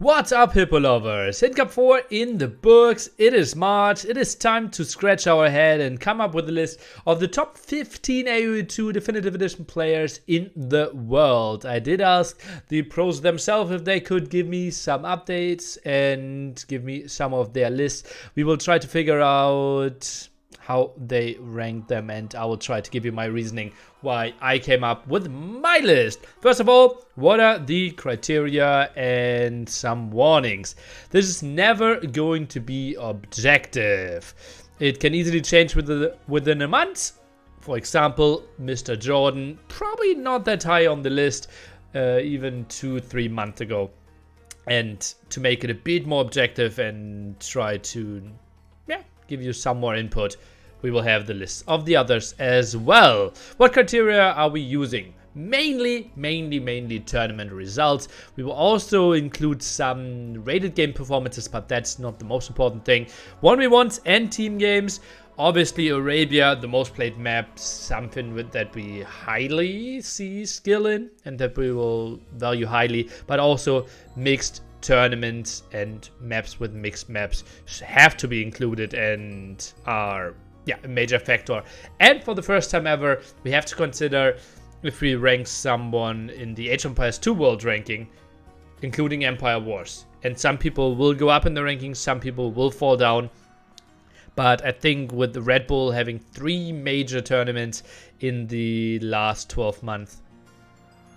What's up, Hippo lovers? Hit Cup 4 in the books. It is March. It is time to scratch our head and come up with a list of the top 15 AoE2 Definitive Edition players in the world. I did ask the pros themselves if they could give me some updates and give me some of their lists. We will try to figure out how they ranked them, and I will try to give you my reasoning why I came up with my list. First of all, what are the criteria and some warnings? This is never going to be objective. It can easily change within a month. For example, Mr. Jordan, probably not that high on the list even 2-3 months ago. And to make it a bit more objective and try to give you some more input, we will have the list of the others as well. What criteria are we using? Mainly tournament results. We will also include some rated game performances, but that's not the most important thing. 1v1s and team games. Obviously Arabia, the most played map, something that we highly see skill in and that we will value highly, but also mixed tournaments and maps with mixed maps have to be included and are a major factor. And for the first time ever, we have to consider if we rank someone in the Age of Empires 2 world ranking, including Empire Wars. And some people will go up in the rankings, some people will fall down. But I think with the Red Bull having 3 major tournaments in the last 12 months,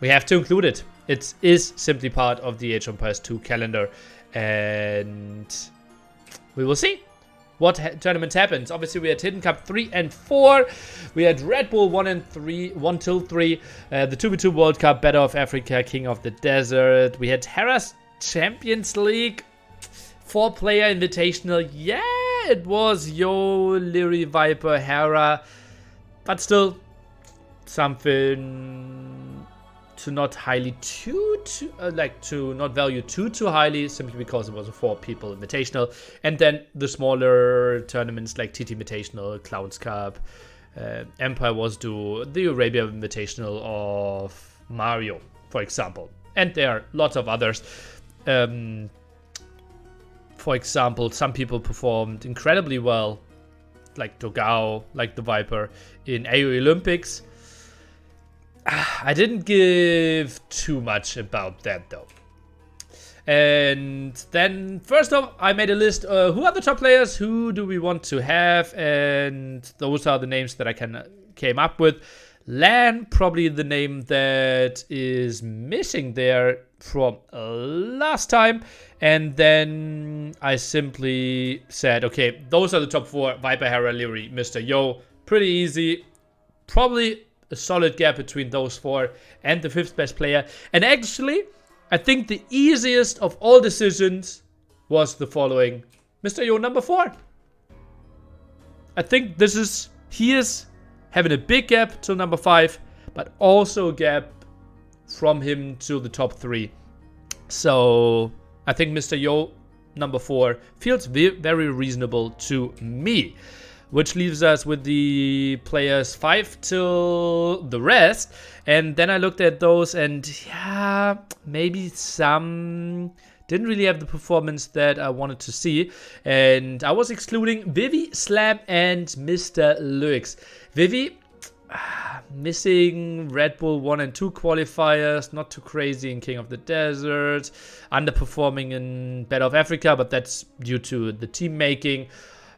we have to include it. It is simply part of the Age of Empires 2 calendar, and we will see what tournaments happens. Obviously, we had Hidden Cup 3 and 4. We had Red Bull 1 till 3. The 2v2 World Cup, Battle of Africa, King of the Desert. We had Hera's Champions League 4-player invitational. Yeah, it was Yo, Lyri, Viper, Hera, but still something to not highly to not value too highly, simply because it was a 4-people invitational. And then the smaller tournaments like TT Invitational, Clowns Cup, Empire Wars Duo, the Arabia Invitational of Mario, for example. And there are lots of others. For example, some people performed incredibly well, like Dogao, like the Viper, in AoE Olympics. I didn't give too much about that though. And then first off, I made a list. Who are the top players? Who do we want to have? And those are the names that I came up with. Lan, probably the name that is missing there from last time. And then I simply said, okay, those are the top 4. Viper, Hera, Lyri, Mr. Yo. Pretty easy. Probably a solid gap between those 4 and the 5th best player. And actually, I think the easiest of all decisions was the following. Mr. Yo, number 4. I think he is having a big gap to number 5, but also a gap from him to the top 3. So I think Mr. Yo, number 4, feels very reasonable to me. Which leaves us with the players 5 till the rest. And then I looked at those and maybe some didn't really have the performance that I wanted to see. And I was excluding Vivi, Slam, and Mr. Lux. Vivi, missing Red Bull 1 and 2 qualifiers, not too crazy in King of the Desert, underperforming in Battle of Africa, but that's due to the team making.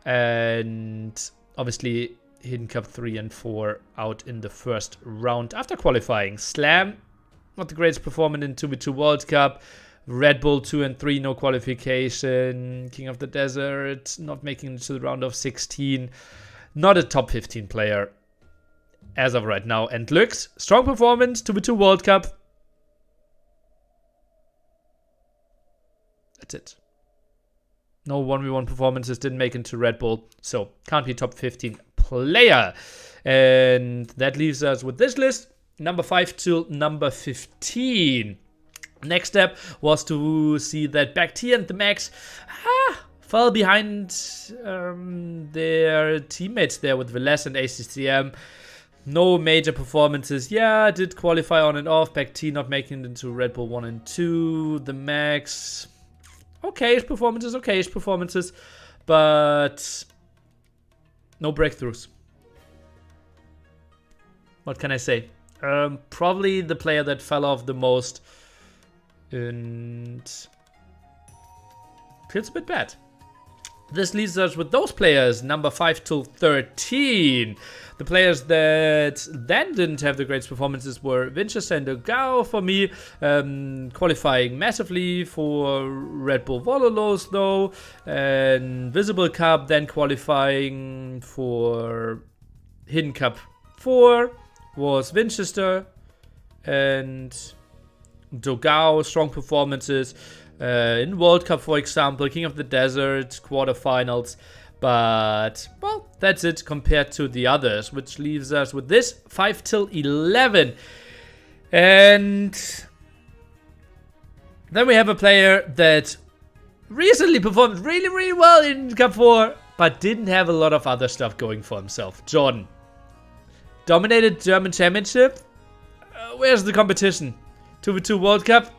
And obviously Hidden Cup 3 and 4 out in the first round after qualifying. Slam, not the greatest performance in 2v2 World Cup. Red Bull 2 and 3, no qualification. King of the Desert, not making it to the round of 16. Not a top 15 player as of right now. And Lux, strong performance, 2v2 World Cup. That's it. No 1v1 performances, didn't make it to Red Bull, so can't be top 15 player. And that leaves us with this list, number 5 till number 15. Next step was to see that Bacti and the Max fell behind their teammates there with Veles and ACCM. No major performances. Yeah, did qualify on and off. Bacti not making it into Red Bull 1 and 2. The Max Okay-ish performances, but no breakthroughs. What can I say? Probably the player that fell off the most, and feels a bit bad. This leaves us with those players, number 5 till 13. The players that then didn't have the greatest performances were Winchester and DauT's for me, qualifying massively for Red Bull Vololos though, and Visible Cup then qualifying for Hidden Cup 4 was Winchester, and DauT's strong performances in World Cup, for example, King of the Desert, quarterfinals. But, well, that's it compared to the others, which leaves us with this 5 till 11. And then we have a player that recently performed really, really well in Cup 4, but didn't have a lot of other stuff going for himself. JorDan. Dominated German Championship. Where's the competition? 2v2 World Cup.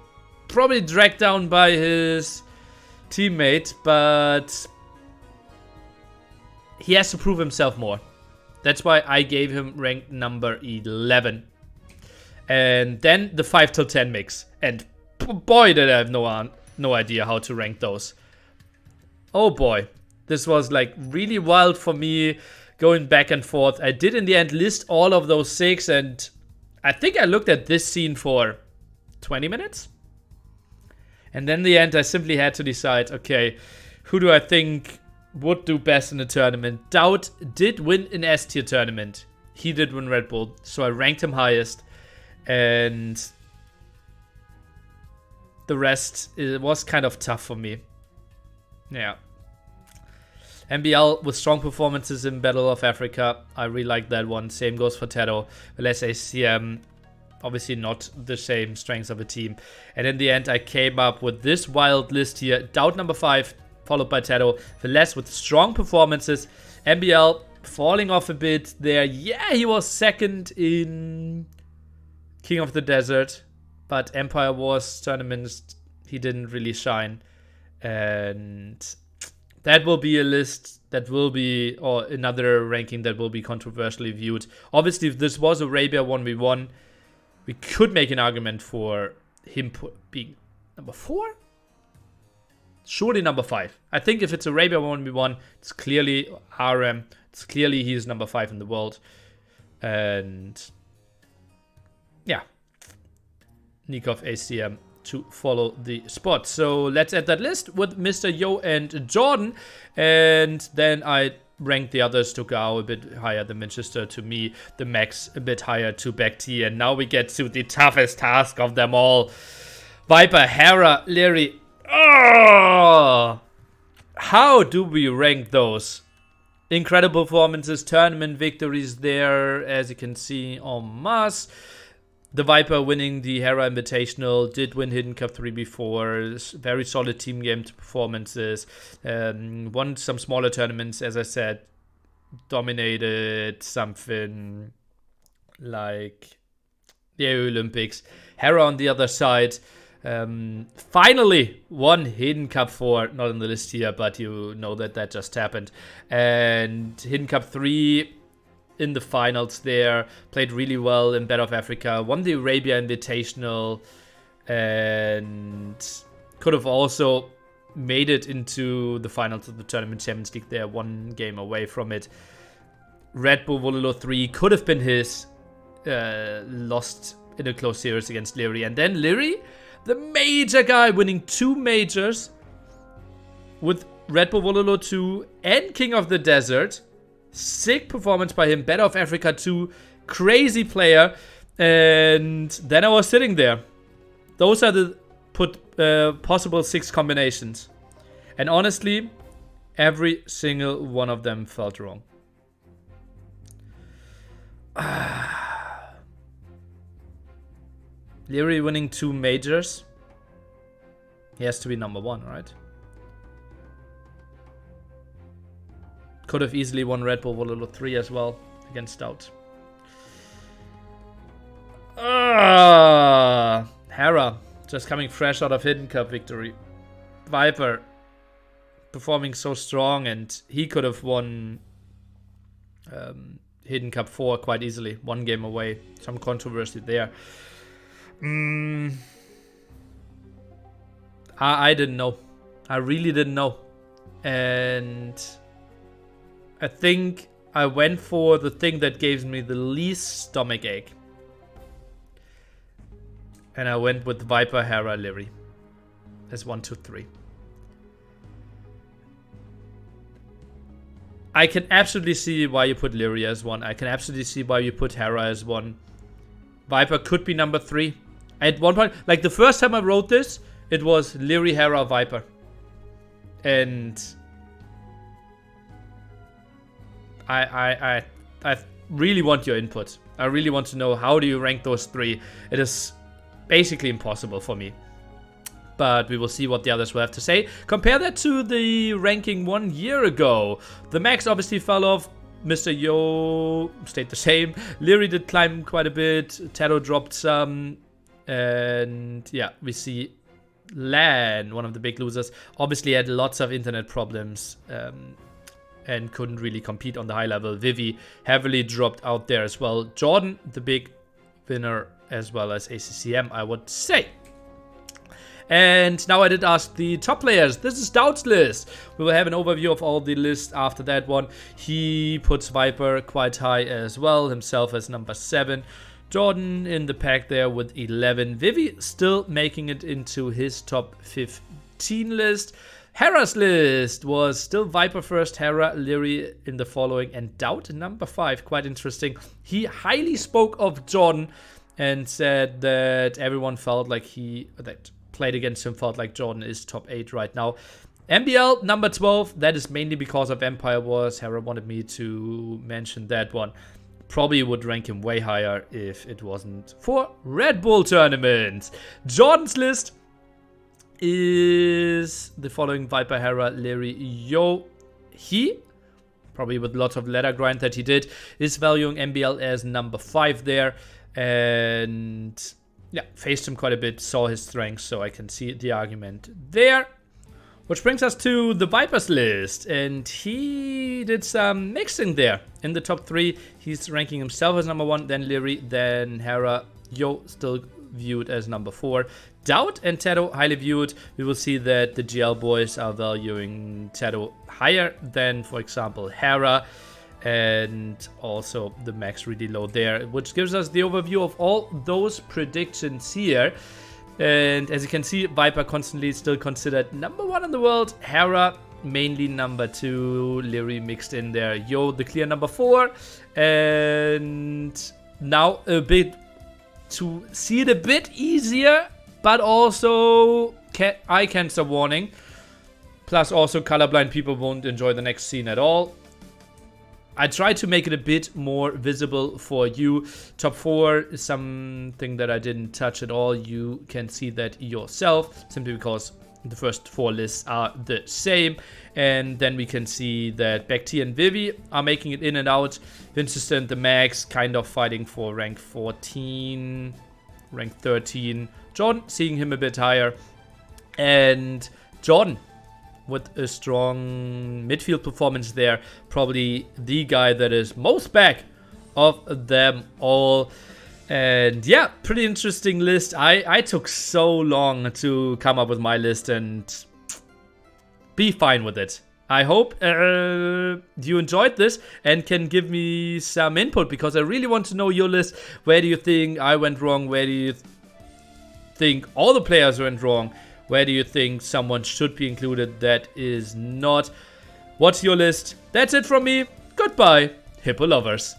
Probably dragged down by his teammate, but he has to prove himself more. That's why I gave him rank number 11. And then the 5 till 10 mix. And boy, did I have no idea how to rank those. Oh boy. This was like really wild for me, going back and forth. I did in the end list all of those 6, and I think I looked at this scene for 20 minutes. And then in the end, I simply had to decide, okay, who do I think would do best in the tournament? DauT did win an S-tier tournament. He did win Red Bull, so I ranked him highest. And the rest, it was kind of tough for me. Yeah. MBL with strong performances in Battle of Africa. I really like that one. Same goes for Tedo. Let's say CM. Obviously not the same strengths of a team. And in the end, I came up with this wild list here. DauT number 5, followed by Tedo. Velez with strong performances. MBL falling off a bit there. Yeah, he was second in King of the Desert. But Empire Wars tournaments, he didn't really shine. And that will be a list that will be, or another ranking that will be controversially viewed. Obviously, if this was Arabia 1v1, we could make an argument for him being number 4? Surely number 5. I think if it's Arabia 1v1, it's clearly RM. It's clearly he's number 5 in the world. And yeah. Nikov ACM to follow the spot. So let's add that list with Mr. Yo and JorDan. And then I ranked the others to Gao a bit higher than Manchester, to me, the Max a bit higher to Bekti. And now we get to the toughest task of them all. Viper, Hera, Leary. Oh! How do we rank those? Incredible performances, tournament victories there, as you can see en masse. The Viper winning the Hera Invitational, did win Hidden Cup 3 before, very solid team game performances, won some smaller tournaments, as I said, dominated something like the Olympics. Hera on the other side, finally won Hidden Cup 4, not on the list here, but you know that just happened, and Hidden Cup 3 in the finals there, played really well in Battle of Africa, won the Arabia Invitational, and could have also made it into the finals of the Tournament Champions League there, one game away from it. Red Bull Vololo 3 could have been his, lost in a close series against Leary. And then Leary, the major guy, winning 2 majors with Red Bull Vololo 2 and King of the Desert. Sick performance by him. Battle of Africa 2. Crazy player. And then I was sitting there. Those are the possible 6 combinations. And honestly, every single one of them felt wrong. Leary winning 2 majors. He has to be number 1, right? Could have easily won Red Bull Vololo 3 as well against DauT. Hera, just coming fresh out of Hidden Cup victory. Viper performing so strong, and he could have won Hidden Cup 4 quite easily. 1 game away. Some controversy there. I didn't know. I really didn't know. And I think I went for the thing that gave me the least stomach ache. And I went with Viper, Hera, Leary as 1, 2, 3. I can absolutely see why you put Leary as 1. I can absolutely see why you put Hera as 1. Viper could be number 3. At one point, like the first time I wrote this, it was Leary, Hera, Viper. And I really want your input. I really want to know, how do you rank those 3? It is basically impossible for me. But we will see what the others will have to say. Compare that to the ranking 1 year ago. The max obviously fell off. Mr. Yo stayed the same. Leary did climb quite a bit. Taro dropped some. And yeah, we see Lan, one of the big losers, obviously had lots of internet problems. And couldn't really compete on the high level. Vivi heavily dropped out there as well. Jordan, the big winner, as well as ACCM, I would say. And now I did ask the top players. This is DauT's list. We will have an overview of all the lists after that one. He puts Viper quite high as well, himself as number 7. Jordan in the pack there with 11. Vivi still making it into his top 15 list. Hera's list was still Viper first, Hera, Leary in the following, and DauT number 5. Quite interesting. He highly spoke of Jordan and said that everyone felt like that played against him felt like Jordan is top 8 right now. MBL number 12. That is mainly because of Empire Wars. Hera wanted me to mention that one. Probably would rank him way higher if it wasn't for Red Bull tournaments. Jordan's list is the following: Viper, Hera, Leary, Yo. He, probably with lots of ladder grind that he did, is valuing MBL as number 5 there. And yeah, faced him quite a bit, saw his strengths, so I can see the argument there. Which brings us to the Viper's list, and he did some mixing there. In the top 3, he's ranking himself as number 1, then Leary, then Hera. Yo still viewed as number 4. DauT and Taro highly viewed. We will see that the GL boys are valuing Taro higher than, for example, Hera. And also the max really low there, which gives us the overview of all those predictions here. And as you can see, Viper constantly still considered number 1 in the world. Hera mainly number 2. Leary mixed in there. Yo, the clear number 4. And now a bit to see it a bit easier, but also eye cancer warning. Plus also colorblind people won't enjoy the next scene at all. I tried to make it a bit more visible for you. Top 4 is something that I didn't touch at all. You can see that yourself, simply because the first 4 lists are the same. And then we can see that Bekti and Vivi are making it in and out. Vincent, the max, kind of fighting for rank 14, rank 13. Jordan, seeing him a bit higher. And Jordan, with a strong midfield performance there. Probably the guy that is most back of them all. And yeah, pretty interesting list. I took so long to come up with my list and be fine with it. I hope you enjoyed this and can give me some input, because I really want to know your list. Where do you think I went wrong? Where do you think all the players went wrong? Where do you think someone should be included that is not? What's your list? That's it from me. Goodbye, Hippo lovers.